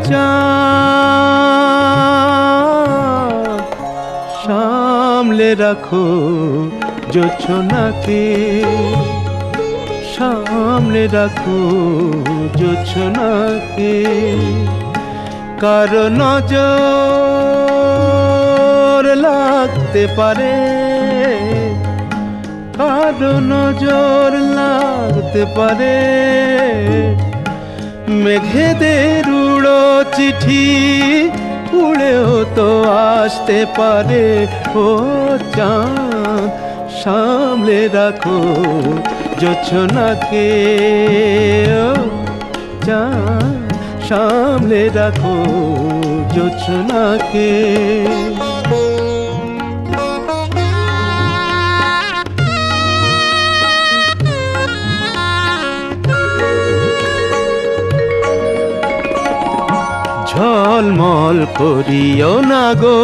চাঁদ সামলে রাখো জোছনাকে, সামলে রাখো জোছনাকে। কারো নজর লাগতে পারে, কারো নজর লাগতে পারে। মেঘেদের উড়ো চিঠি উড়েও তো আসতে পারে। ও চাঁদ সামলে রাখো জোছনাকে, ও চাঁদ সামলে রাখো জোছনাকে। ঝলমল করিও না গো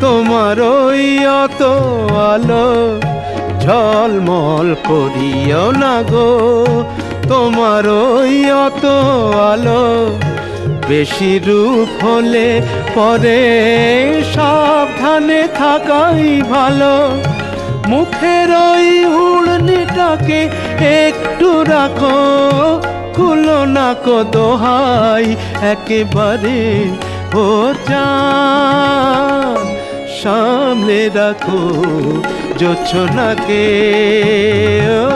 তোমার ওই অত আলো, ঝলমল করিও না গো তোমার ওই অত আলো। বেশি রূপ হলে পরে সাবধানে থাকাই ভালো। মুখের ওই উড়নিটাকে একটু রাখো, খুলো না কো দোহাই একেবারে। ও চাঁদ সামলে রাখো জোছনাকে, ও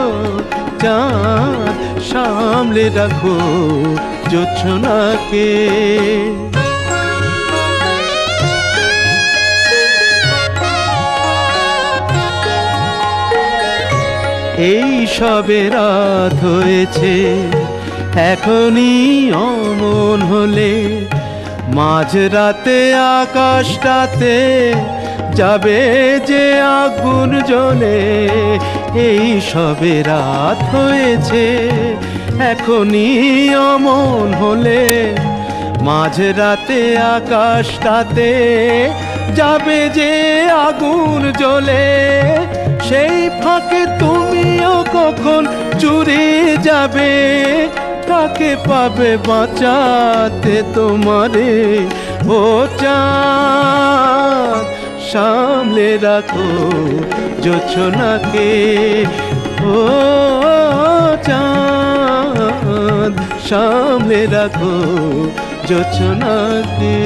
চাঁদ সামলে রাখো জোছনাকে। এই সবে রাত হয়েছে, এখনই অমন হলে মাঝরাতে আকাশটাতে যাবে যে আগুন জ্বলে। এই সবে রাত হয়েছে, এখনই অমন হলে মাঝরাতে আকাশটাতে যাবে যে আগুন জ্বলে। সেই ফাঁকে তুমিও কখন চুরি যাবে, কাকে পাবে বাঁচাতে তোমারে। ও চাঁদ সামলে রাখো জোছনাকে, ও চাঁদ সামলে রাখো জোছনাকে।